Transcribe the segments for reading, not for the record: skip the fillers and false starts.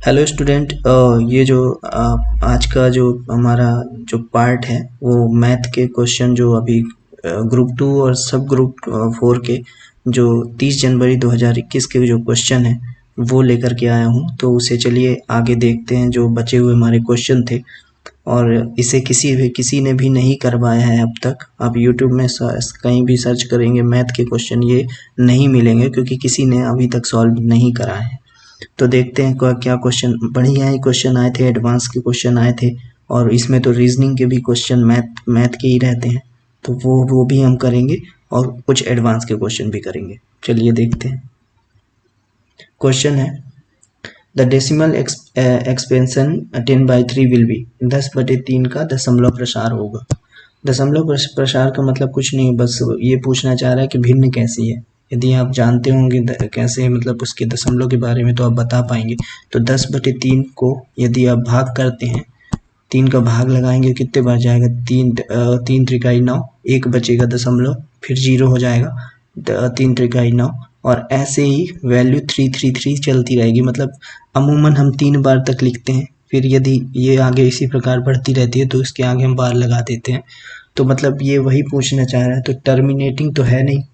Hello student, ये जो आज का जो हमारा जो पार्ट है वो मैथ के क्वेश्चन जो अभी ग्रुप 2 और सब ग्रुप 4 के जो 30 जनवरी 2021 के जो क्वेश्चन है वो लेकर के आया हूँ। तो उसे चलिए आगे देखते हैं। जो बचे हुए हमारे क्वेश्चन थे और इसे किसी ने भी नहीं करवाया है अब तक। आप यूट्यूब में कहीं भी सर्च करेंगे मैथ के क्वेश्चन, ये नहीं मिलेंगे क्योंकि किसी ने अभी तक सॉल्व नहीं कराए हैं। तो देखते हैं क्या क्वेश्चन। बढ़िया ही क्वेश्चन आए थे, एडवांस के क्वेश्चन आए थे और इसमें तो रीजनिंग के भी क्वेश्चन मैथ के ही रहते हैं, तो वो भी हम करेंगे और कुछ एडवांस के क्वेश्चन भी करेंगे। चलिए देखते हैं। क्वेश्चन है the decimal expansion 10/3 will be. 10/3 का दशमलव प्रसार होगा। दशमलव प्रसार का मतलब कुछ नहीं, बस ये पूछना चाह रहा है कि भिन्न कैसी है। यदि आप जानते होंगे कैसे, मतलब उसके दशमलव के बारे में, तो आप बता पाएंगे। तो 10/3 को यदि आप भाग करते हैं, 3 का भाग लगाएंगे कितने बार जाएगा, 3 त्रिकाई 9, एक बचेगा दशमलव, फिर 0 हो जाएगा, 3 त्रिकाई 9, और ऐसे ही वैल्यू 333 चलती रहेगी। मतलब अमूमन हम 3 बार तक लिखते हैं, फिर यदि ये आगे इसी प्रकार बढ़ती रहती है तो इसके आगे हम बार लगा देते हैं। तो मतलब ये वही पूछना चाह रहा है। तो टर्मिनेटिंग तो है नहीं,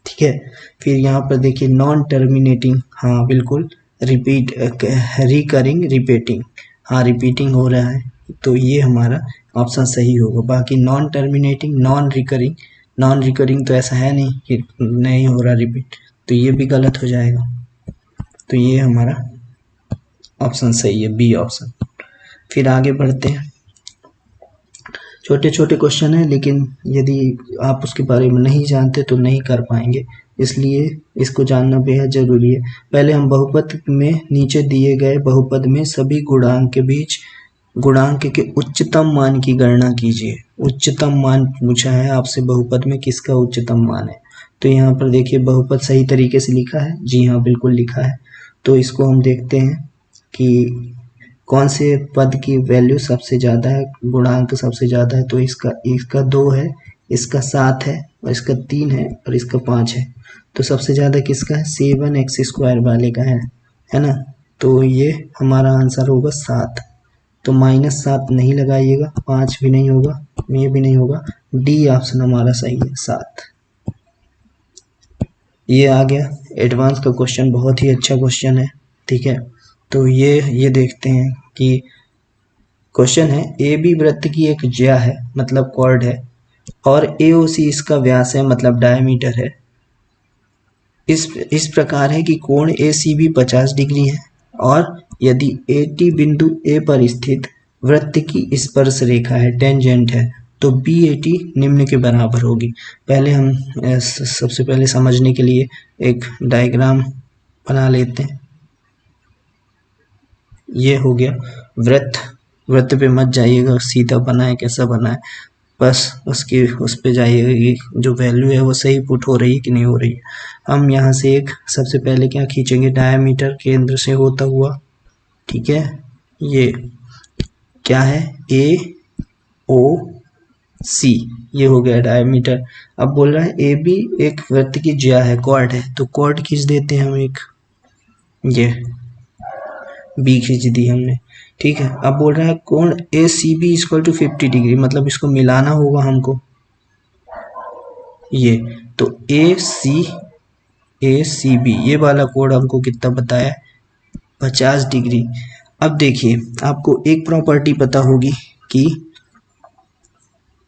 ठीक है। फिर यहाँ पर देखिए नॉन टर्मिनेटिंग, हाँ बिल्कुल। रिपीट, रिकरिंग, रिपीटिंग, हाँ रिपीटिंग हो रहा है, तो ये हमारा ऑप्शन सही होगा। बाकी नॉन टर्मिनेटिंग, नॉन रिकरिंग तो ऐसा है नहीं कि नहीं हो रहा रिपीट, तो ये भी गलत हो जाएगा। तो ये हमारा ऑप्शन सही है, बी ऑप्शन। फिर आगे बढ़ते हैं। छोटे छोटे क्वेश्चन है, लेकिन यदि आप उसके बारे में नहीं जानते तो नहीं कर पाएंगे, इसलिए इसको जानना बेहद जरूरी है। पहले हम बहुपद में नीचे दिए गए बहुपद में सभी गुणांक के बीच गुणांक के उच्चतम मान की गणना कीजिए। उच्चतम मान पूछा है आपसे, बहुपद में किसका उच्चतम मान है। तो यहाँ पर देखिए बहुपद सही तरीके से लिखा है, जी हाँ बिल्कुल लिखा है। तो इसको हम देखते हैं कि कौन से पद की वैल्यू सबसे ज़्यादा है, गुणांक सबसे ज़्यादा है। तो इसका 2 है, इसका 7 है, और इसका 3 है, और इसका 5 है। तो सबसे ज़्यादा किसका है, 7x² वाले का है ना। तो ये हमारा आंसर होगा 7। तो -7 नहीं लगाइएगा, 5 भी नहीं होगा, ये भी नहीं होगा, डी ऑप्शन हमारा सही है, 7। ये आ गया एडवांस का क्वेश्चन, बहुत ही अच्छा क्वेश्चन है, ठीक है। तो ये देखते हैं कि क्वेश्चन है ए बी वृत्त की एक ज्या है, मतलब कॉर्ड है, और AOC इसका व्यास है, मतलब डायमीटर है। इस प्रकार है कि कोण ACB 50 डिग्री है, और यदि AT बिंदु A पर स्थित वृत्त की स्पर्श रेखा है, टेंजेंट है, तो BAT निम्न के बराबर होगी। पहले हम सबसे पहले समझने के लिए एक डायग्राम बना लेते हैं। ये हो गया वृत्त पे मत जाइएगा, सीधा बना है कैसा बना है, बस उस पे जाइएगा कि जो वैल्यू है वो सही पुट हो रही है कि नहीं हो रही है। हम यहाँ से एक सबसे पहले क्या खींचेंगे, डायमीटर केंद्र से होता हुआ, ठीक है। ये क्या है, AOC, ये हो गया डायमीटर। अब बोल रहा है AB एक वृत्त की ज्या है, कॉर्ड है, तो कॉर्ड खींच देते हैं हम एक, ये बी खींच दी हमने, ठीक है। अब बोल रहा है कोण ACB = 50 डिग्री, मतलब इसको मिलाना होगा हमको, ये तो ACB ये वाला कोण हमको कितना बताया, 50 डिग्री। अब देखिए आपको एक प्रॉपर्टी पता होगी कि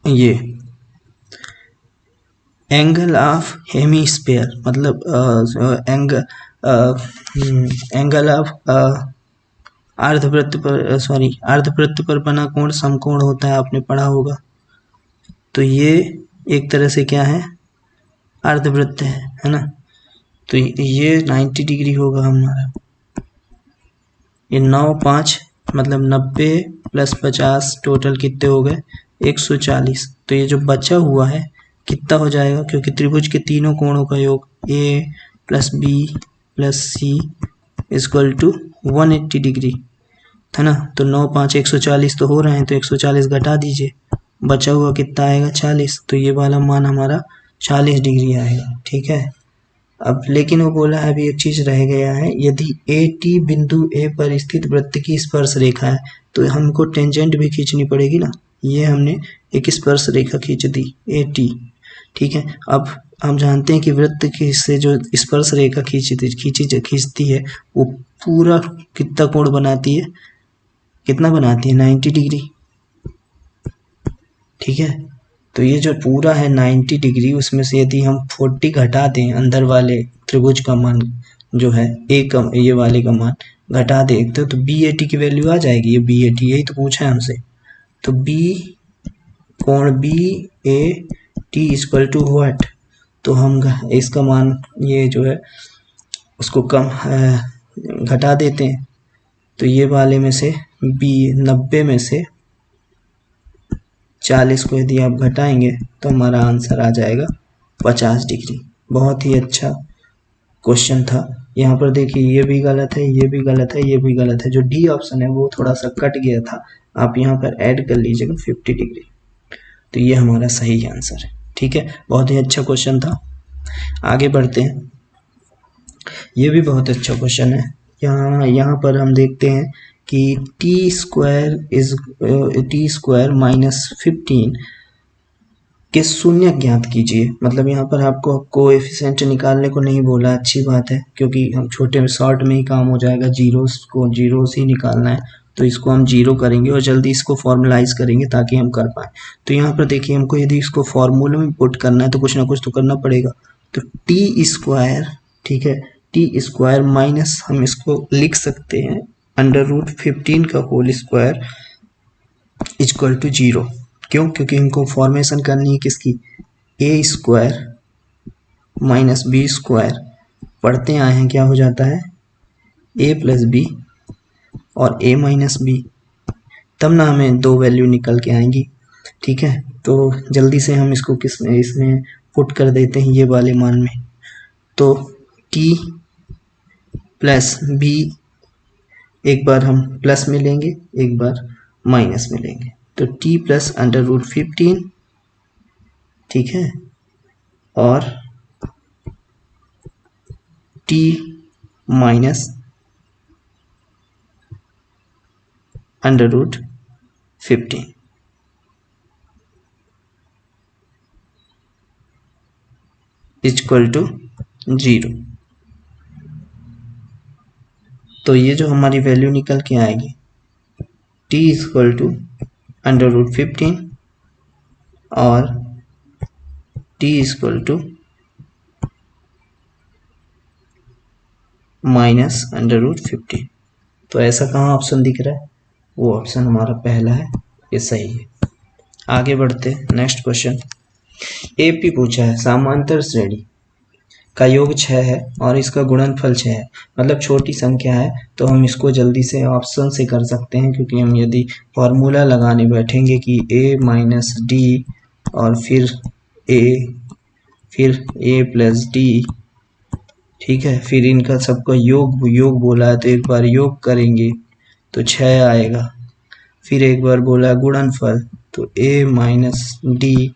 ये एंगल ऑफ हेमीस्फीयर, मतलब एंगल ऑफ अर्धवृत्त पर बना कोण समकोण होता है, आपने पढ़ा होगा। तो ये एक तरह से क्या है, अर्धवृत्त है ना। तो ये 90 डिग्री होगा हमारा। ये 9 5 मतलब 90 + 50 टोटल कितने हो गए, 140। तो ये जो बचा हुआ है कितना हो जाएगा, क्योंकि त्रिभुज के तीनों कोणों का योग A + B + C = 180 डिग्री है ना। तो 9 5 140 तो हो रहे हैं, तो 140 घटा दीजिए, बचा हुआ कितना आएगा, 40। तो ये वाला मान हमारा 40 डिग्री आएगा, ठीक है। अब लेकिन वो बोला है अभी एक चीज रह गया है, यदि ए टी बिंदु ए पर स्थित वृत्त की स्पर्श रेखा है तो हमको टेंजेंट भी खींचनी पड़ेगी ना। ये हमने एक स्पर्श रेखा खींच दी ए टी, ठीक है। अब हम जानते हैं कि वृत्त की से जो स्पर्श रेखा खींचती है वो पूरा कितना कोण बनाती है, कितना बनाती है 90 डिग्री, ठीक है। तो ये जो पूरा है 90 डिग्री, उसमें से यदि हम 40 घटा दें अंदर वाले त्रिभुज का मान जो है ए का, ये वाले का मान घटा देते तो बी ए टी की वैल्यू आ जाएगी। ये बी ए टी यही तो पूछा है हमसे। तो बी कोण B A T equal to what, तो हम इसका मान ये जो है उसको कम घटा देते हैं। तो ये वाले में से बी 90 में से 40 को यदि आप घटाएंगे तो हमारा आंसर आ जाएगा 50 डिग्री। बहुत ही अच्छा क्वेश्चन था। यहाँ पर देखिए ये भी गलत है, ये भी गलत है, ये भी गलत है। जो डी ऑप्शन है वो थोड़ा सा कट गया था, आप यहाँ पर ऐड कर लीजिएगा 50 डिग्री। तो ये हमारा सही आंसर है, ठीक है। बहुत ही अच्छा क्वेश्चन था। आगे बढ़ते हैं। ये भी बहुत अच्छा क्वेश्चन है। यहाँ पर हम देखते हैं कि टी स्क्वायर माइनस 15 के शून्य ज्ञात कीजिए। मतलब यहाँ पर आपको कोएफिशिएंट निकालने को नहीं बोला, अच्छी बात है, क्योंकि हम छोटे शॉर्ट में ही काम हो जाएगा। जीरो ही निकालना है, तो इसको हम जीरो करेंगे और जल्दी इसको फॉर्मुलाइज करेंगे ताकि हम कर पाए। तो यहाँ पर देखिए हमको यदि इसको फॉर्मूले में पुट करना है तो कुछ ना कुछ तो करना पड़ेगा। तो टी स्क्वायर, ठीक है, टी स्क्वायर माइनस हम इसको लिख सकते हैं √15 का होल स्क्वायर इक्वल टू 0। क्यों? क्योंकि इनको फॉर्मेशन करनी है किसकी, ए स्क्वायर माइनस बी स्क्वायर। पढ़ते आए हैं क्या हो जाता है, ए प्लस बी और ए माइनस बी, तब ना हमें दो वैल्यू निकल के आएंगी, ठीक है। तो जल्दी से हम इसको इसमें पुट कर देते हैं ये वाले मान में। तो टी प्लस बी एक बार हम प्लस में लेंगे, एक बार माइनस में लेंगे। तो टी प्लस √15, ठीक है, और टी माइनस √15 इक्वल टू 0। तो ये जो हमारी वैल्यू निकल के आएगी t इक्वल टू √15 और t इक्वल टू माइनस √15। तो ऐसा कहाँ ऑप्शन दिख रहा है, वो ऑप्शन हमारा पहला है, ये सही है। आगे बढ़ते हैं। नेक्स्ट क्वेश्चन एपी पूछा है, समांतर श्रेणी का योग 6 है और इसका गुणनफल 6 है। मतलब छोटी संख्या है, तो हम इसको जल्दी से ऑप्शन से कर सकते हैं, क्योंकि हम यदि फॉर्मूला लगाने बैठेंगे कि a माइनस डी और फिर a प्लस डी, ठीक है, फिर इनका सबका योग बोला है तो एक बार योग करेंगे तो 6 आएगा। फिर एक बार बोला गुणनफल तो a माइनस डी,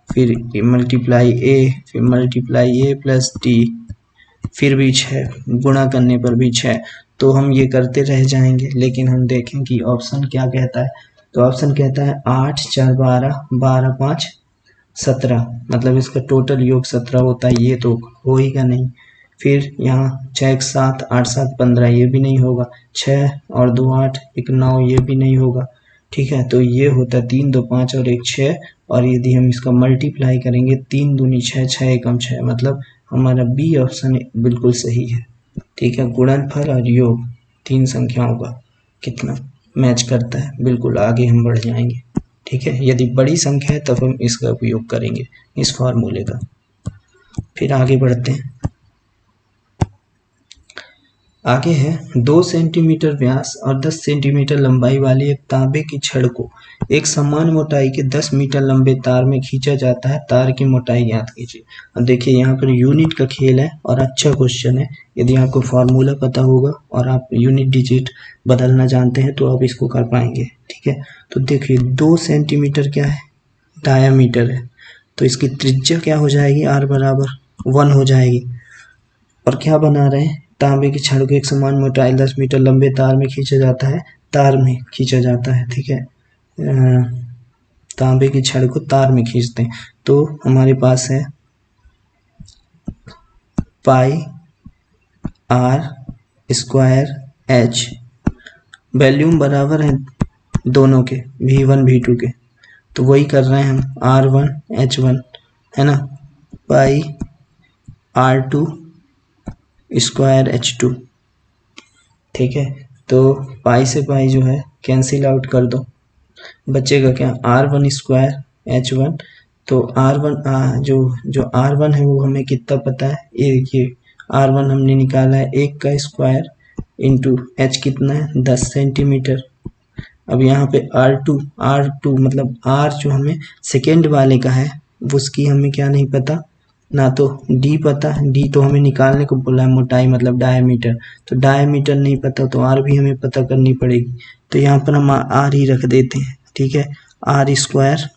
फिर मल्टीप्लाई ए प्लस डी, फिर भी 6, गुणा करने पर भी 6। तो हम ये करते रह जाएंगे, लेकिन हम देखें कि ऑप्शन क्या कहता है। तो ऑप्शन कहता है 8 4 12, 12 5 17, मतलब इसका टोटल योग 17 होता है। ये तो होगा नहीं। फिर यहाँ 6 7 8 7 15, ये भी नहीं होगा। 6 और 2 8 1 9, ये भी नहीं होगा, ठीक है। तो ये होता है 3 2 5 और 1 6। और यदि हम इसका मल्टीप्लाई करेंगे 3 दूनी 6, 6 एकम 6, मतलब हमारा बी ऑप्शन बिल्कुल सही है, ठीक है। गुणनफल और योग 3 संख्याओं का कितना मैच करता है, बिल्कुल आगे हम बढ़ जाएंगे, ठीक है। यदि बड़ी संख्या है तब हम इसका उपयोग करेंगे, इस फॉर्मूले का। फिर आगे बढ़ते हैं। आगे है 2 सेंटीमीटर व्यास और 10 सेंटीमीटर लंबाई वाली एक तांबे की छड़ को एक समान मोटाई के 10 मीटर लंबे तार में खींचा जाता है। तार की मोटाई ज्ञात कीजिए। अब देखिए यहाँ पर यूनिट का खेल है और अच्छा क्वेश्चन है। यदि आपको फार्मूला पता होगा और आप यूनिट डिजिट बदलना जानते हैं तो आप इसको कर पाएंगे, ठीक है। तो देखिए 2 सेंटीमीटर क्या है, डायामीटर है, तो इसकी त्रिज्या क्या हो जाएगी, r बराबर 1 हो जाएगी। और क्या बना रहे हैं, तांबे की छड़ को एक समान मोटाई 10 मीटर लंबे तार में खींचा जाता है, तार में खींचा जाता है, ठीक है। तांबे की छड़ को तार में खींचते हैं, तो हमारे पास है पाई आर स्क्वायर एच, वॉल्यूम बराबर है दोनों के, V1 V2 के, तो वही कर रहे हैं हम, R1 H1 है ना, पाई R2 स्क्वायर H2, ठीक है। तो पाई से पाई जो है कैंसिल आउट कर दो, बचेगा क्या, R1 स्क्वायर H1, तो R1 जो R1 है वो हमें कितना पता है, ये R1 हमने निकाला है 1 का स्क्वायर इंटू H कितना है 10 सेंटीमीटर। अब यहाँ पे R2 मतलब R जो हमें सेकेंड वाले का है उसकी हमें क्या नहीं पता, ना तो D पता है, D तो हमें निकालने को बोला है, मोटाई मतलब डायमीटर, तो डायमीटर नहीं पता, तो R भी हमें पता करनी पड़ेगी, तो यहाँ पर हम R ही रख देते हैं, ठीक है। R स्क्वायर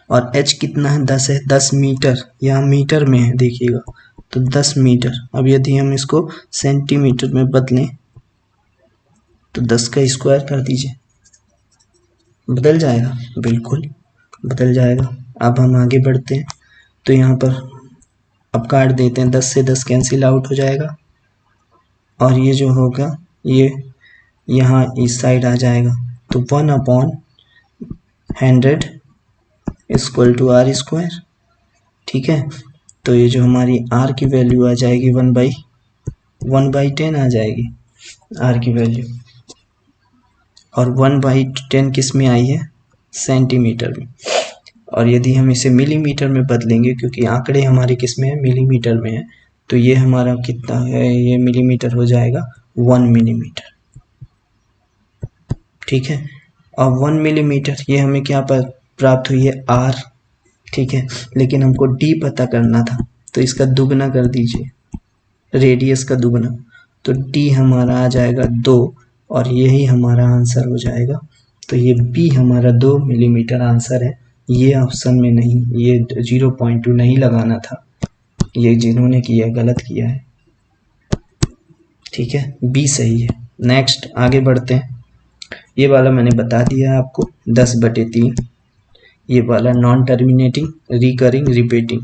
और H कितना है 10 है, 10 मीटर, यहाँ मीटर में है देखिएगा, तो 10 मीटर। अब यदि हम इसको सेंटीमीटर में बदलें तो 10 का स्क्वायर कर दीजिए, बदल जाएगा, बिल्कुल बदल जाएगा। अब हम आगे बढ़ते हैं, तो यहाँ पर अब काट देते हैं, 10 से 10 कैंसिल आउट हो जाएगा, और ये जो होगा ये यहाँ इस साइड आ जाएगा, तो 1/100 इक्वल टू R स्क्वायर, ठीक है। तो ये जो हमारी R की वैल्यू आ जाएगी 1/10 आ जाएगी R की वैल्यू, और 1/10 किस में आई है, सेंटीमीटर में। और यदि हम इसे मिलीमीटर में बदलेंगे, क्योंकि आंकड़े हमारे किस में है, मिलीमीटर में है, तो ये हमारा कितना है, ये मिलीमीटर हो जाएगा 1 मिलीमीटर, ठीक है। और 1 मिलीमीटर ये हमें क्या प्राप्त हुई है, R, ठीक है। लेकिन हमको D पता करना था, तो इसका दुगना कर दीजिए, रेडियस का दुगना, तो D हमारा आ जाएगा 2, और यही हमारा आंसर हो जाएगा। तो ये B हमारा 2 मिलीमीटर आंसर है, ये ऑप्शन में नहीं, ये 0.2 नहीं लगाना था, ये जिन्होंने किया गलत किया है, ठीक है, B सही है। नेक्स्ट आगे बढ़ते हैं, ये वाला मैंने बता दिया है आपको 10/3, ये वाला नॉन टर्मिनेटिंग रिकरिंग रिपीटिंग,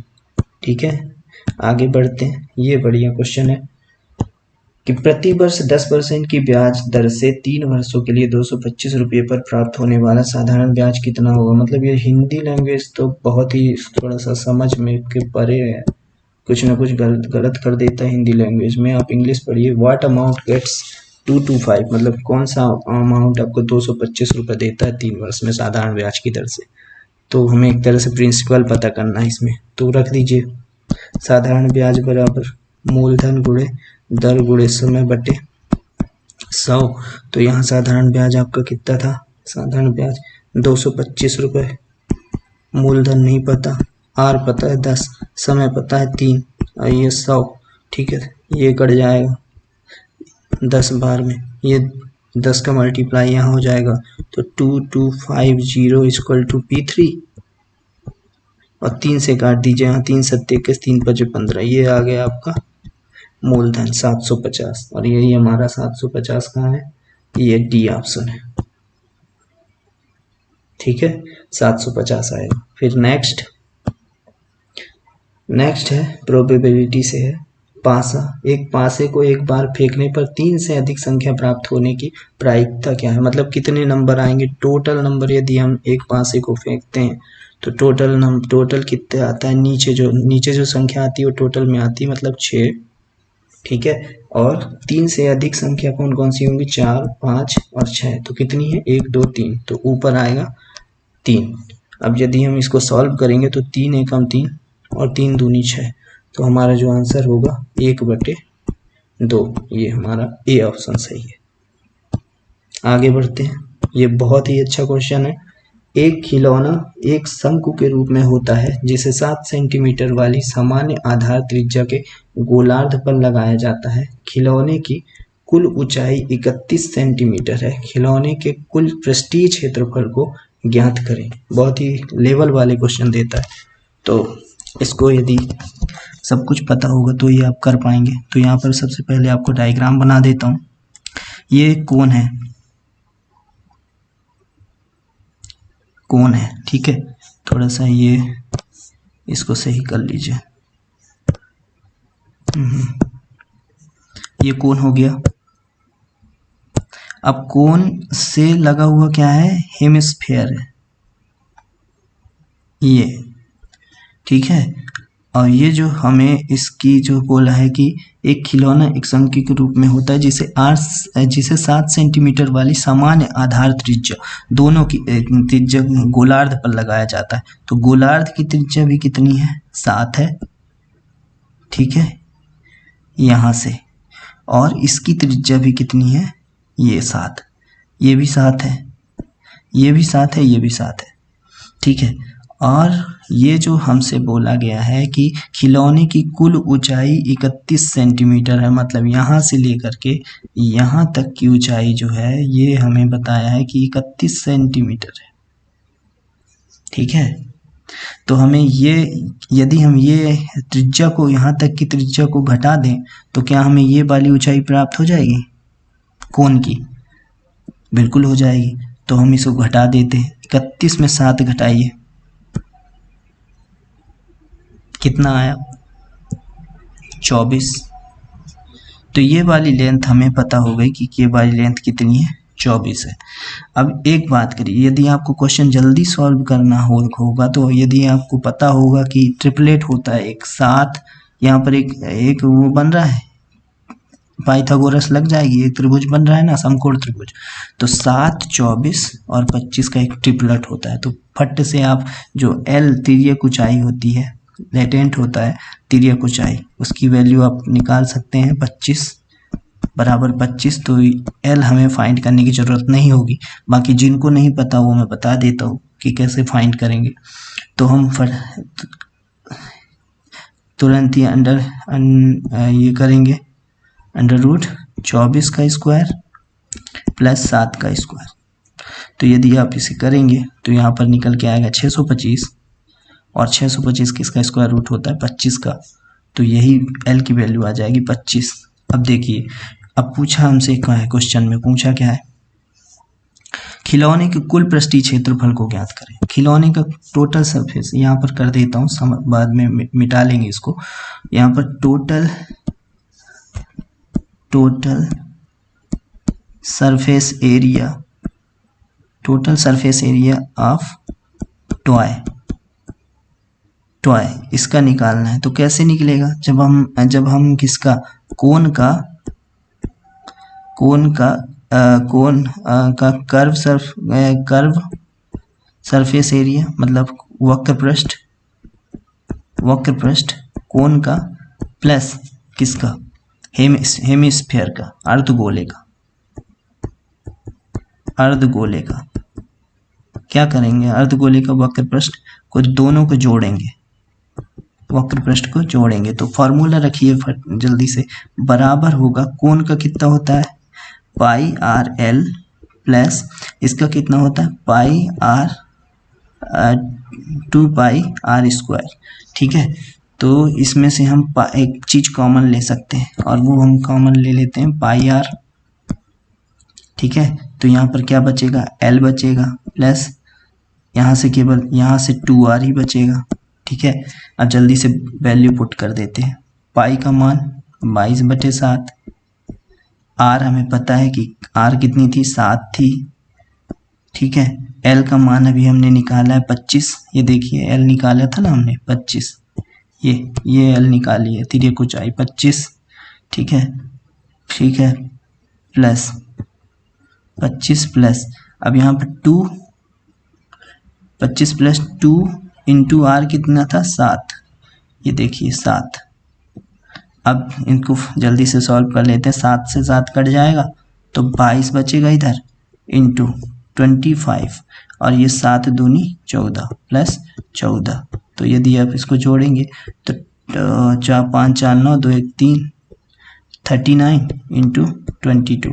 ठीक है। आगे बढ़ते हैं, ये बढ़िया क्वेश्चन है कि प्रति वर्ष 10% की ब्याज दर से 3 वर्षों के लिए 225 रुपये पर प्राप्त होने वाला साधारण ब्याज कितना होगा। मतलब ये हिंदी लैंग्वेज तो बहुत ही थोड़ा सा समझ में के परे है, कुछ ना कुछ गलत कर देता है हिंदी लैंग्वेज में। आप इंग्लिश पढ़िए, व्हाट अमाउंट गेट्स 225, मतलब कौन सा अमाउंट आपको 225 रुपये देता है 3 वर्ष में साधारण ब्याज की दर से। तो हमें एक तरह से प्रिंसिपल पता करना है इसमें, तो रख दीजिए साधारण ब्याज बराबर मूलधन गुणे दर गुणे समय बटे 100। तो यहाँ साधारण ब्याज आपका कितना था, साधारण ब्याज 225 रुपये, मूलधन नहीं पता, R पता है 10, समय पता है 3, और ये 100, ठीक है। ये कट जाएगा 10 बार में, ये 10 का मल्टीप्लाई यहाँ हो जाएगा, तो 2250 इक्वल टू P3, और 3 से काट दीजिए, यहाँ 3 7 21, 3 5 15, ये आ गया आपका मूलधन 750, और यही हमारा 750 कहाँ है, ये D ऑप्शन है, ठीक है, 750 आएगा। फिर नेक्स्ट है प्रोबेबिलिटी से है, पासा, एक पासे को एक बार फेंकने पर 3 से अधिक संख्या प्राप्त होने की प्रायिकता क्या है। मतलब कितने नंबर आएंगे, टोटल नंबर, यदि हम एक पासे को फेंकते हैं तो टोटल कितने आता है, नीचे जो संख्या आती है वो टोटल में आती है, मतलब 6, ठीक है। और 3 से अधिक संख्या कौन कौन सी होंगी, 4 5 और 6, तो कितनी है 1 2 3, तो ऊपर आएगा 3। अब यदि हम इसको सॉल्व करेंगे तो 3 एकम 3 और 3 दूनी 6, तो हमारा जो आंसर होगा 1/2, ये हमारा ए ऑप्शन सही है। आगे बढ़ते हैं, ये बहुत ही अच्छा क्वेश्चन है। एक खिलौना एक शंकु के रूप में होता है जिसे 7 सेंटीमीटर वाली सामान्य आधार त्रिज्या के गोलार्ध पर लगाया जाता है। खिलौने की कुल ऊंचाई 31 सेंटीमीटर है। खिलौने के कुल पृष्ठीय क्षेत्रफल को ज्ञात करें। बहुत ही लेवल वाले क्वेश्चन देता है, तो इसको यदि सब कुछ पता होगा तो ये आप कर पाएंगे। तो यहाँ पर सबसे पहले आपको डायग्राम बना देता हूँ। ये कोण है, कोण है, ठीक है। थोड़ा सा ये इसको सही कर लीजिए। ये कोण हो गया। अब कोण से लगा हुआ क्या है, हेमिस्फीयर है ये, ठीक है। और ये जो हमें इसकी जो बोला है कि एक खिलौना एक संख्या के रूप में होता है जिसे 7 सेंटीमीटर वाली सामान्य आधार त्रिज्या दोनों की त्रिज्या गोलार्ध पर लगाया जाता है। तो गोलार्ध की त्रिज्या भी कितनी है, 7 है, ठीक है, यहाँ से। और इसकी त्रिज्या भी कितनी है, ये 7, ये भी 7 है, ये भी 7 है, ये भी 7 है, ठीक है। और ये जो हमसे बोला गया है कि खिलौने की कुल ऊंचाई 31 सेंटीमीटर है, मतलब यहाँ से लेकर के यहाँ तक की ऊंचाई जो है ये हमें बताया है कि 31 सेंटीमीटर है, ठीक है। तो हमें ये, यदि हम ये त्रिज्या को, यहाँ तक की त्रिज्या को घटा दें तो क्या हमें ये वाली ऊंचाई प्राप्त हो जाएगी कोण की, बिल्कुल हो जाएगी। तो हम इसको घटा देते हैं, 31 में 7 घटाइए, कितना आया, 24। तो ये वाली लेंथ हमें पता हो गई कि ये वाली लेंथ कितनी है, 24 है। अब एक बात करिए, यदि आपको क्वेश्चन जल्दी सॉल्व करना होगा तो यदि आपको पता होगा कि ट्रिपलेट होता है एक साथ, यहाँ पर एक वो बन रहा है, पाइथागोरस लग जाएगी, एक त्रिभुज बन रहा है ना, समकोण त्रिभुज। तो 7, 24 और 25 का एक ट्रिपलेट होता है। तो फट से आप जो एल तिर्यक ऊंचाई होती है, लेटेंट होता है तिर्यक ऊंचाई, उसकी वैल्यू आप निकाल सकते हैं, 25 बराबर 25। तो एल हमें फाइंड करने की ज़रूरत नहीं होगी। बाकी जिनको नहीं पता वो मैं बता देता हूँ कि कैसे फाइंड करेंगे। तो हम तुरंत ही ये करेंगे, अंडर रूट 24 का स्क्वायर प्लस 7 का स्क्वायर। तो यदि आप इसे करेंगे तो यहाँ पर निकल के आएगा 625, और 625 किसका स्क्वायर रूट होता है, 25 का। तो यही एल की वैल्यू आ जाएगी 25। अब देखिए, अब पूछा हमसे क्या है, क्वेश्चन में पूछा क्या है, खिलौने के कुल पृष्ठीय क्षेत्रफल को ज्ञात करें। खिलौने का टोटल सरफेस यहाँ पर कर देता हूँ, बाद में मिटा लेंगे इसको। यहाँ पर total surface area, total surface area of toy, इसका निकालना है। तो कैसे निकलेगा, जब हम किसका, कोण का कर्व सरफेस एरिया, मतलब वक्र पृष्ठ कोण का प्लस किसका, हेमिस्फीयर का, अर्धगोले का क्या करेंगे, अर्धगोले का वक्र पृष्ठ को दोनों को जोड़ेंगे, वक्र पृष्ठ को जोड़ेंगे। तो फॉर्मूला रखिए जल्दी से, बराबर होगा कोण का कितना होता है, पाई आर एल प्लस इसका कितना होता है, पाई आर 2 पाई आर स्क्वायर, ठीक है। तो इसमें से हम एक चीज कॉमन ले सकते हैं, और वो हम कॉमन ले लेते हैं पाई आर, ठीक है। तो यहाँ पर क्या बचेगा, एल बचेगा, प्लस यहाँ से केवल यहाँ से 2r ही बचेगा, ठीक है। अब जल्दी से वैल्यू पुट कर देते हैं, पाई का मान 22/7, आर हमें पता है कि आर कितनी थी, 7 थी, ठीक है। एल का मान अभी हमने निकाला है 25, ये देखिए एल निकाला था ना हमने 25, ये एल निकाली है, तिर्यक ऊंचाई 25, ठीक है, प्लस 25 प्लस, अब यहाँ पर 25 प्लस 2 इंटू आर कितना था, 7, ये देखिए 7। अब इनको जल्दी से सॉल्व कर लेते हैं, 7 से 7 कट जाएगा तो 22 बचेगा इधर, इंटू 25, और ये 7 दूनी 14 प्लस 14। तो यदि आप इसको जोड़ेंगे तो 4 5 4 9 2 1 3 39 इंटू 22।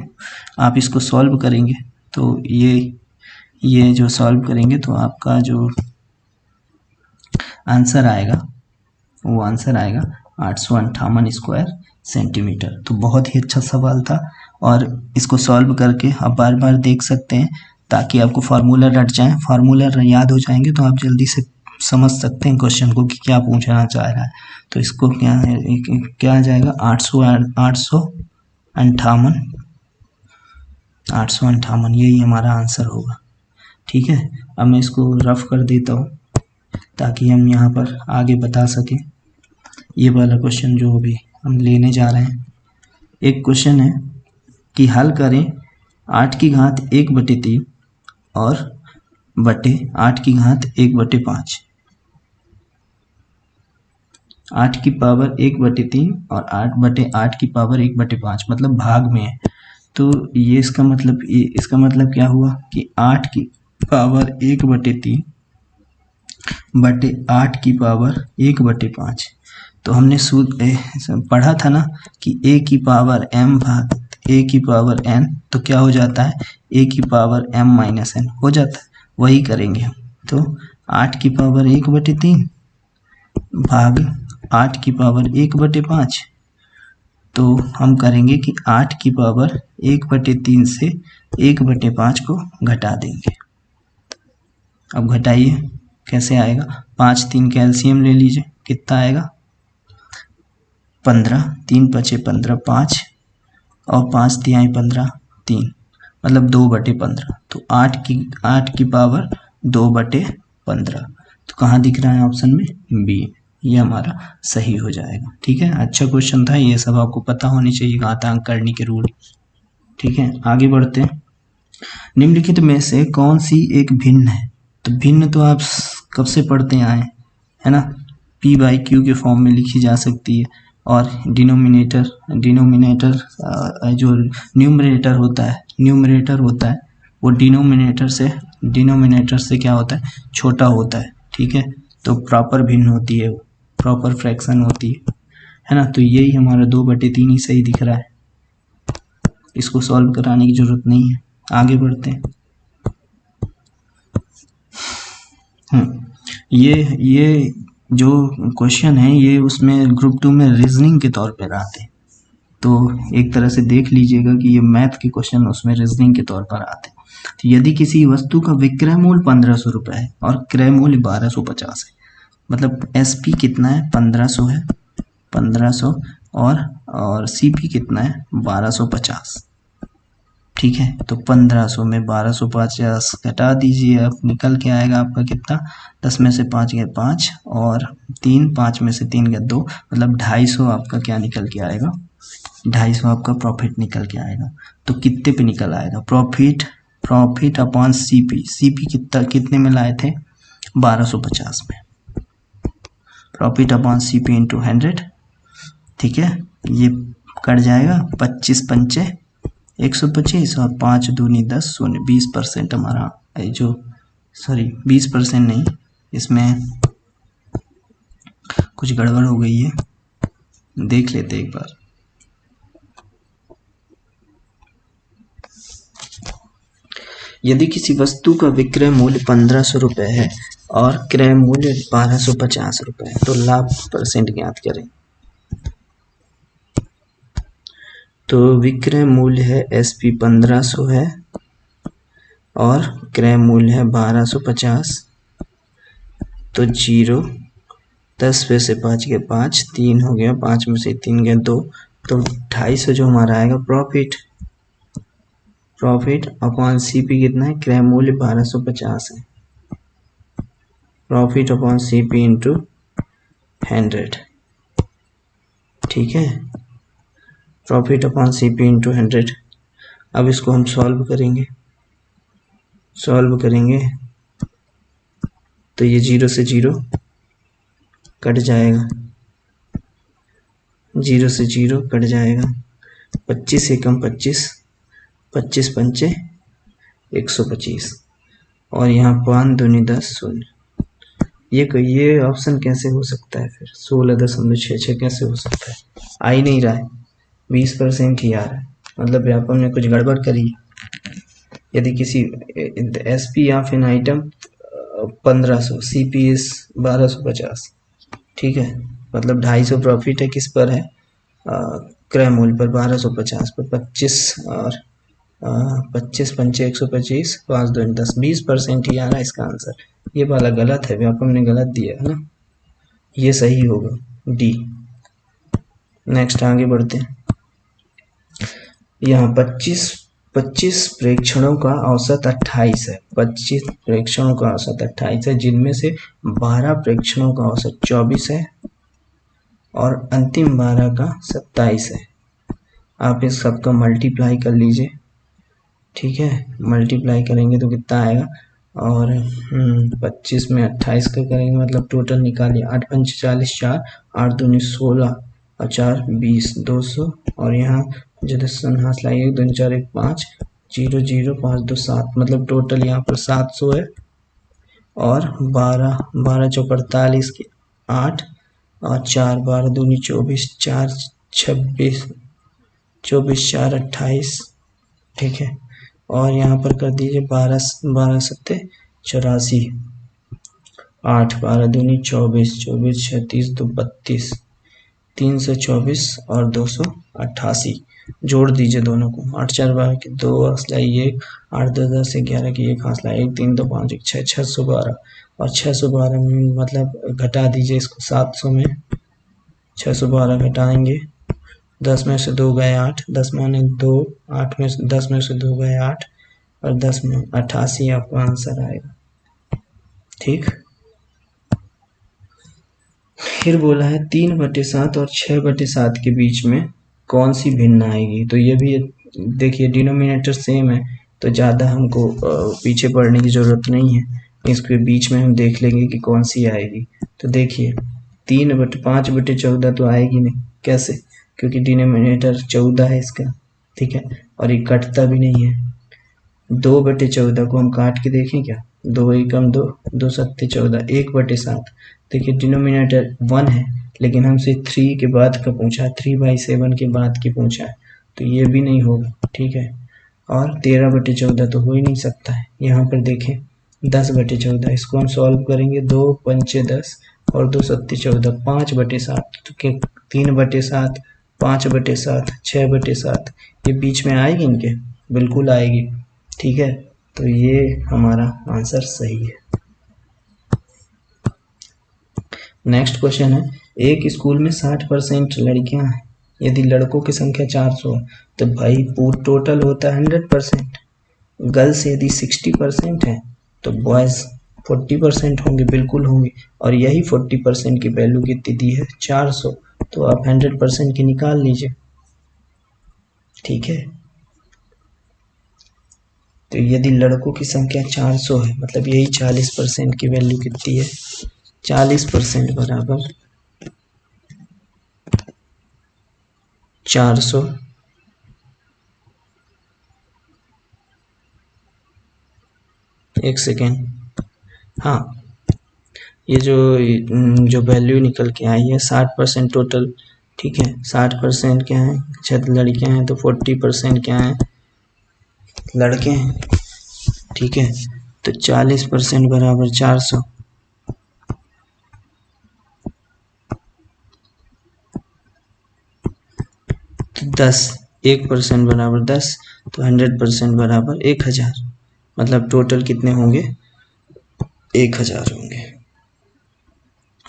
आप इसको सॉल्व करेंगे तो ये जो सॉल्व करेंगे तो आपका जो आंसर आएगा वो आंसर आएगा 858 स्क्वायर सेंटीमीटर। तो बहुत ही अच्छा सवाल था और इसको सॉल्व करके आप बार बार देख सकते हैं ताकि आपको फार्मूला रट जाए। फार्मूला याद हो जाएंगे तो आप जल्दी से समझ सकते हैं क्वेश्चन को कि क्या पूछना चाह रहा है। तो इसको क्या है, क्या आ जाएगा 858 यही हमारा आंसर होगा। ठीक है, अब मैं इसको रफ कर देता हूँ ताकि हम यहाँ पर आगे बता सकें। ये वाला क्वेश्चन जो अभी हम लेने जा रहे हैं, एक क्वेश्चन है कि हल करें 8 की घात 1/3 और बटे 8 की घात 1/5। 8 की पावर 1/3 और 8/8 की पावर 1/5 मतलब भाग में है। तो ये इसका मतलब क्या हुआ कि 8 की पावर 1/3 बटे 8 की पावर 1/5। तो हमने पढ़ा था ना कि a की पावर m भाग a की पावर n, तो क्या हो जाता है a की पावर m माइनस n हो जाता है। वही करेंगे हम। तो 8 की पावर 1/3 भाग 8 की पावर 1/5। तो हम करेंगे कि 8 की पावर 1/3 से 1/5 को घटा देंगे। अब घटाइए कैसे आएगा, 5 3 कैल्शियम ले लीजिए, कितना आएगा 15, 3 5 15 5 और 5 तिहाई 15 3 मतलब 2/15। तो 8 की पावर 2/15। तो कहाँ दिख रहा है ऑप्शन में, बी। ये हमारा सही हो जाएगा। ठीक है, अच्छा क्वेश्चन था, ये सब आपको पता होनी चाहिए घातांक करने के रूल। ठीक है, आगे बढ़ते हैं। निम्नलिखित में से कौन सी एक भिन्न है। तो भिन्न तो आप कब से पढ़ते आए है ना, P/Q के फॉर्म में लिखी जा सकती है। और डिनोमिनेटर जो न्यूमरेटर होता है वो डिनोमिनेटर से क्या होता है, छोटा होता है। ठीक है, तो प्रॉपर भिन्न होती है, वो प्रॉपर फ्रैक्शन होती है ना। तो यही हमारा 2/3 ही सही दिख रहा है, इसको सॉल्व कराने की जरूरत नहीं है। आगे बढ़ते हैं। ये जो क्वेश्चन है ये उसमें ग्रुप 2 में रीजनिंग के तौर पर आते हैं। तो एक तरह से देख लीजिएगा कि ये मैथ के क्वेश्चन उसमें रीजनिंग के तौर पर आते हैं। तो यदि किसी वस्तु का विक्रय मूल्य 1500 रुपये है और क्रय मूल्य 1250 है, मतलब SP कितना है 1500 है, 1500 और CP कितना है 1250। ठीक है, तो 1500 में 1250 घटा दीजिए, अब निकल के आएगा आपका कितना, 10 में से 5 गए 5 और 3, 5 में से 3 गए 2, मतलब 250 आपका क्या निकल के आएगा, 250 आपका प्रॉफिट निकल के आएगा। तो कितने पे निकल आएगा प्रॉफिट अपॉन CP कितने में लाए थे 1250 में, प्रॉफिट अपॉन CP इंटू 100। ठीक है, ये कट जाएगा 25 पंचे 125 और 5 दूनी 10 शून्य 20% हमारा जो 20% नहीं, इसमें कुछ गड़बड़ हो गई है, देख लेते एक बार। यदि किसी वस्तु का विक्रय मूल्य 1500 रुपये है और क्रय मूल्य 1250 रुपये है तो लाभ % ज्ञात करें। तो विक्रय मूल्य है SP 1500 है और क्रय मूल्य है 1250। तो 0, 10 में से 5 गए 5, 3 हो गया, 5 में से 3 गए 2, तो 250 जो हमारा आएगा प्रॉफिट अपॉन CP कितना है, क्रय मूल्य 1250 है, प्रॉफिट अपॉन CP इंटू 100। ठीक है, प्रॉफिट अपॉन CP इंटू 100। अब इसको हम सॉल्व करेंगे तो ये 0 से 0 कट जाएगा, 0 से 0 कट जाएगा, 25 एकम 25, 25 पंचे 125 और यहाँ 5 दूनी 10 शून्य। ये ऑप्शन कैसे हो सकता है फिर 16.66 कैसे हो सकता है, आ ही नहीं रहा है, 20% ही आ रहा है, मतलब व्यापक ने कुछ गड़बड़ करी। यदि किसी SP या फिर आइटम 1500 CP 1250। ठीक है, मतलब 250 प्रॉफिट है किस पर है, क्रय मूल्य पर 1250 पर 25 और 25 पंचे 125 5 2 10 20% ही आ रहा है इसका आंसर। ये वाला गलत है, व्यापम ने गलत दिया है ना, ये सही होगा डी। नेक्स्ट आगे बढ़ते हैं। यहाँ 25 प्रेक्षणों का औसत 28 है। 25 प्रेक्षणों का औसत 28 है, जिनमें से 12 प्रेक्षणों का औसत 24 है और अंतिम 12 का 27 है। आप इस सबका मल्टीप्लाई कर लीजिए, ठीक है, मल्टीप्लाई करेंगे तो कितना आएगा, और 25 में 28 का करेंगे मतलब टोटल निकालिए, 8 पंच 40, 4 8 दूनी 16 और 4 20 200, और यहाँ जो 10 हाथ लाइए 2 4 1 5 0 0 5 2 7, मतलब टोटल यहाँ पर 700 है। और 12 12 चौक 48 की 8 और 4 12 दूनी 24 4 26 24 4 28, ठीक है। और यहाँ पर कर दीजिए 12 12 सत्ते 84, 8 12 दूनी 24 24 36 2 32 324 और 288, जोड़ दीजिए दोनों को, 8 4 12 की 2 हौसला 1 8 2 10 11 की 1 हौसला 1 3 2 5 1 6 612, और 612 में मतलब घटा दीजिए इसको 700 में, 612 घटाएंगे, 10 में से 2 गए 8, 10 माने 2, 8 में से 10 में से 2 गए 8 और 10 में 88 आपका आंसर आएगा, ठीक। फिर बोला है 3/7 और 6/7 के बीच में कौन सी भिन्न आएगी, तो ये भी देखिए डिनोमिनेटर सेम है तो ज़्यादा हमको पीछे पड़ने की ज़रूरत नहीं है, इसके बीच में हम देख लेंगे कि कौन सी आएगी। तो देखिए 5/14 तो आएगी नहीं, कैसे, क्योंकि डिनोमिनेटर 14 है इसका, ठीक है, और ये कटता भी नहीं है। 2/14 को हम काट के देखें क्या, 2 एकम 2 2 सत्ते 14, 1/7, देखिए डिनोमिनेटर 1 है लेकिन हमसे 3 के बाद का पूछा है, 3/7 के बाद की पूछा है, तो ये भी नहीं होगा, ठीक है। और 13/14 तो हो ही नहीं सकता है। यहाँ पर देखें 10/14, इसको हम सॉल्व करेंगे, 2 पंचे 10 और 2 सत्ते 14, 5/7, तो 3/7 5/7 6/7, ये बीच में आएगी इनके, बिल्कुल आएगी, ठीक है। तो ये हमारा आंसर सही है। नेक्स्ट क्वेश्चन है, एक स्कूल में 60% लड़कियां हैं, यदि लड़कों की संख्या 400 है तो भाई पूरा टोटल होता है 100%। गर्ल्स यदि 60% है तो बॉयज़ 40% होंगे, बिल्कुल होंगे, और यही 40% की वैल्यू कितनी दी है 400, तो आप 100% की निकाल लीजिए, ठीक है। तो यदि लड़कों की संख्या 400 है मतलब यही 40% की वैल्यू कितनी है, 40% बराबर 400, एक सेकेंड, हाँ, ये जो वैल्यू निकल के आई है 60% टोटल, ठीक है, 60% क्या है, 6 लड़कियां हैं तो 40% क्या है, लड़के हैं, ठीक है। तो 40% बराबर 400, तो 10, 1% बराबर 10, तो 100% बराबर 1000, मतलब टोटल कितने होंगे, 1000 होंगे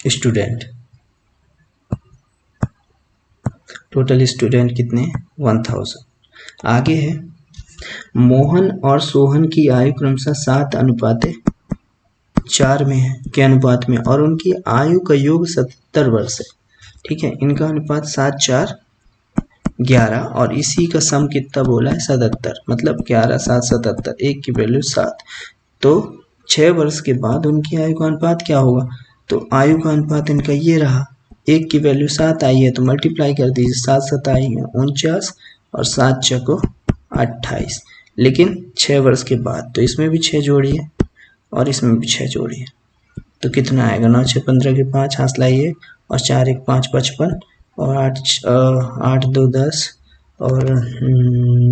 स्टूडेंट, टोटल स्टूडेंट कितने 1000। आगे है, मोहन और सोहन की आयु क्रमशः 7:4 में है, के अनुपात में, और उनकी आयु का योग 77 वर्ष है, ठीक है। इनका अनुपात 7 4 11 और इसी का सम कितना बोला है 77, मतलब 11 7 77, एक की वैल्यू 7, तो 6 वर्ष के बाद उनकी आयु का अनुपात क्या होगा, तो आयु का अनुपात इनका ये रहा, एक की वैल्यू 7 आई है तो मल्टीप्लाई कर दीजिए, 7 7 आई है 49 और 7 6 को 28, लेकिन 6 वर्ष के बाद, तो इसमें भी 6 जोड़िए और इसमें भी 6 जोड़िए, तो कितना आएगा, 9 6 15 के 5 हाथ लाइए और 4 1 5 55 और 8 2 10 और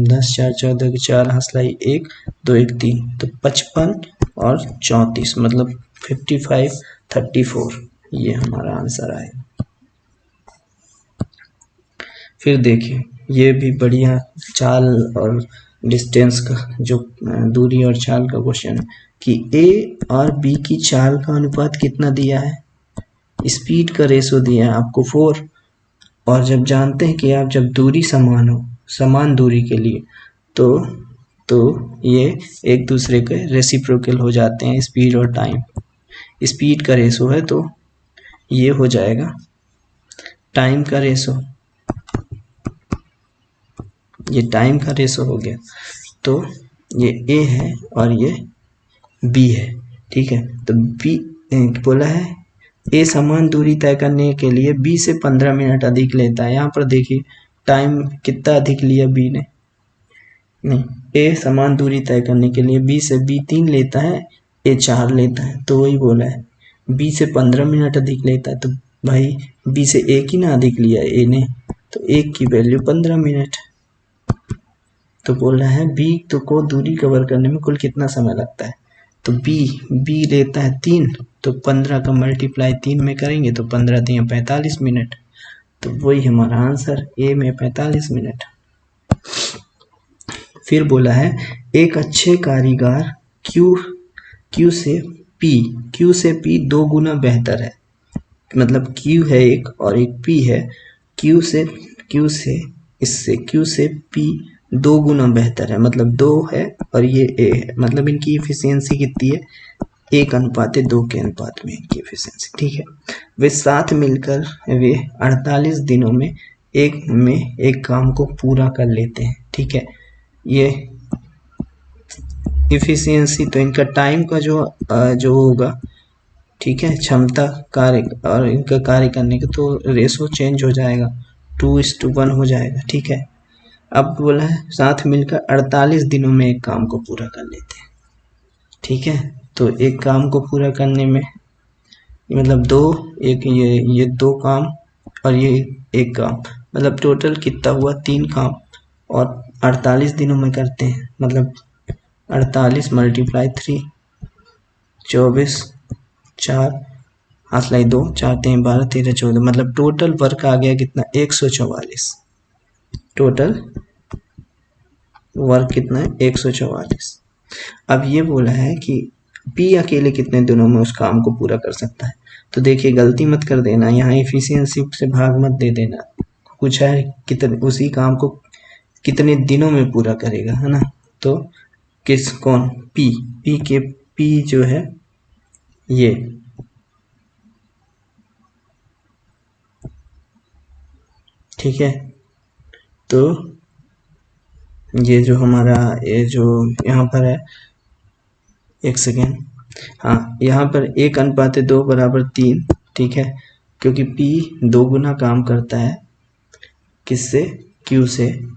10 4 14 के 4 हाथ लाइए 1 2 1 3, तो 55 और 34 मतलब 55 34, ये हमारा आंसर आएगा। फिर देखिए ये भी बढ़िया चाल और डिस्टेंस का जो दूरी और चाल का क्वेश्चन है कि ए और बी की चाल का अनुपात कितना दिया है, स्पीड का रेशो दिया है आपको 4। और जब जानते हैं कि आप जब दूरी समान हो, समान दूरी के लिए तो ये एक दूसरे के रेसिप्रोकल हो जाते हैं, स्पीड और टाइम। स्पीड का रेशो है तो ये हो जाएगा टाइम का रेशो, ये टाइम का रेशो हो गया। तो ये ए है और ये बी है, ठीक है। तो बी बोला है ए समान दूरी तय करने के लिए बी से 15 मिनट अधिक लेता है। यहाँ पर देखिए टाइम कितना अधिक लिया बी ने, नहीं, ए समान दूरी तय करने के लिए बी से बी 3 लेता है, ए 4 लेता है। तो वही बोला है बी से 15 मिनट अधिक लेता है, तो भाई बी से एक ही ना अधिक लिया ए ने, तो एक की वैल्यू 15 मिनट। तो बोल रहा है बी तो को दूरी कवर करने में कुल कितना समय लगता है, तो बी लेता है 3, तो 15 का मल्टीप्लाई 3 में करेंगे तो 15 3 45 मिनट। तो वही हमारा आंसर ए में 45 मिनट। फिर बोला है एक अच्छे कारीगर क्यू से पी 2 गुना बेहतर है। मतलब क्यू है एक और एक पी है, क्यू से पी 2 गुना बेहतर है, मतलब 2 है और ये ए है, मतलब इनकी इफिशियंसी कितनी है, 1:2 के अनुपात में इनकी इफिशियंसी, ठीक है। वे साथ मिलकर वे 48 दिनों में एक काम को पूरा कर लेते हैं, ठीक है। ये इफिशियंसी तो इनका टाइम का जो होगा, ठीक है, क्षमता कार्य और इनका कार्य करने का तो रेशो चेंज हो जाएगा, 2:1 हो जाएगा, ठीक है। अब बोला है साथ मिलकर 48 दिनों में एक काम को पूरा कर लेते हैं, ठीक है। तो एक काम को पूरा करने में मतलब ये 2 काम और ये एक काम, मतलब टोटल कितना हुआ 3 काम और 48 दिनों में करते हैं, मतलब 48 × 3 24 4 हाथ 2 4 3 12 13 14, मतलब टोटल वर्क आ गया कितना 144। टोटल वर्क कितना है 144। अब ये बोला है कि पी अकेले कितने दिनों में उस काम को पूरा कर सकता है। तो देखिए गलती मत कर देना, यहाँ इफिशियंसी से भाग मत दे देना, कुछ है कितने उसी काम को कितने दिनों में पूरा करेगा, है ना। तो कौन पी जो है ये, ठीक है। तो ये जो हमारा ये जो यहाँ पर है, एक सेकेंड, हाँ यहाँ पर 1:2 = 3, ठीक है, क्योंकि P 2 गुना काम करता है किससे, Q से।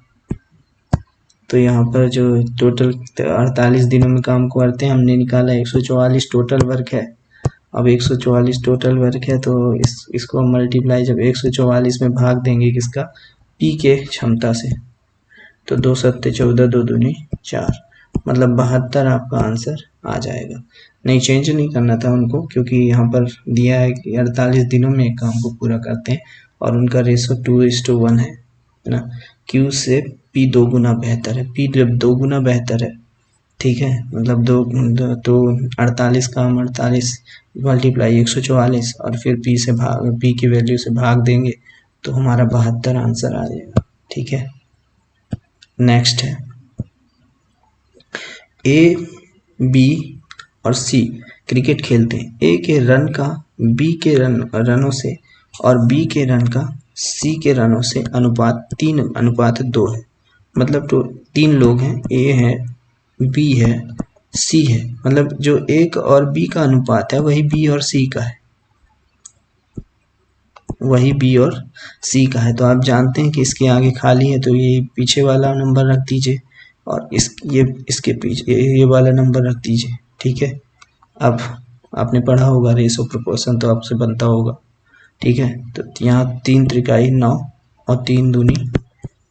तो यहाँ पर जो टोटल 48 दिनों में काम को करते हैं, हमने निकाला 144 टोटल वर्क है। अब 144 टोटल वर्क है तो इसको हम मल्टीप्लाई जब 144 में भाग देंगे किसका, P के क्षमता से, तो 2 7 14 2 दूनी 4, मतलब 72 आपका आंसर आ जाएगा। नहीं चेंज नहीं करना था उनको, क्योंकि यहाँ पर दिया है कि 48 दिनों में एक काम को पूरा करते हैं और उनका रेशो 2:1 है ना। Q से P 2 गुना बेहतर है, P जब 2 गुना बेहतर है, ठीक है, मतलब तो 48 काम 48 मल्टीप्लाई 144 और फिर P की वैल्यू से भाग देंगे तो हमारा 72 आंसर आ जाएगा, ठीक है। नेक्स्ट है ए बी और सी क्रिकेट खेलते हैं। ए के रन का बी के रनों से और बी के रन का सी के रनों से अनुपात 3:2 है। मतलब तो 3 लोग हैं, ए है बी है सी है, मतलब जो एक और बी का अनुपात है वही बी और सी का है, वही बी और सी का है। तो आप जानते हैं कि इसके आगे खाली है तो ये पीछे वाला नंबर रख दीजिए और इसके पीछे ये वाला नंबर रख दीजिए, ठीक है। अब आपने पढ़ा होगा रेशो प्रोपोर्शन तो आपसे बनता होगा, ठीक है। तो यहाँ 3 त्रिकाई 9 और 3 दूनी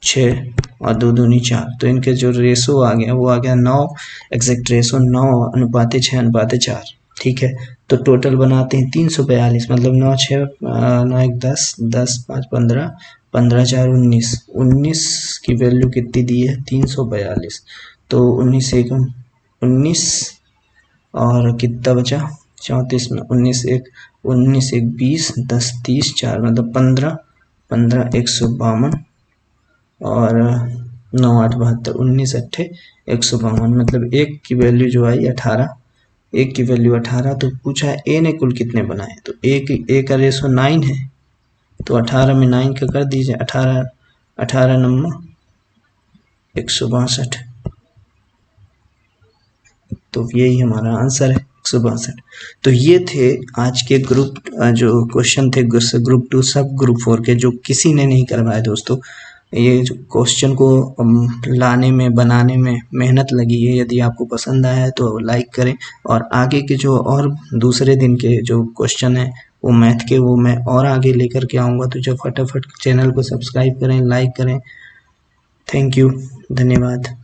6 और 2 दूनी 4, तो इनके जो रेशो आ गया वो आ गया 9, एग्जैक्ट रेशो 9:6:4। ठीक है। तो टोटल बनाते हैं 342, मतलब 9 6 9 1 10, 10 5 15, 15 4 19, 19 की वैल्यू कितनी दी है 342। तो 19 एक 19 और कितना बचा 34 में 19 एक 20, 10 30 4 मतलब 15, 15 152 और 9 8 72, 19 अट्ठे 152, मतलब एक की वैल्यू जो आई 18, एक की वैल्यू 18। तो पूछा है ए ने कुल कितने बनाए, तो ए का रेशो 9 है, तो 18 में 9 का कर दीजिए, 18 18 नंबर 162। तो यही हमारा आंसर है 162। तो ये थे आज के ग्रुप जो क्वेश्चन थे ग्रुप 2 सब ग्रुप 4 के, जो किसी ने नहीं करवाए दोस्तों। ये जो क्वेश्चन को लाने में बनाने में मेहनत लगी है, यदि आपको पसंद आया है तो लाइक करें, और आगे के जो और दूसरे दिन के जो क्वेश्चन है वो मैथ के, वो मैं और आगे लेकर के आऊँगा। तो जो फटाफट चैनल को सब्सक्राइब करें, लाइक करें। थैंक यू, धन्यवाद।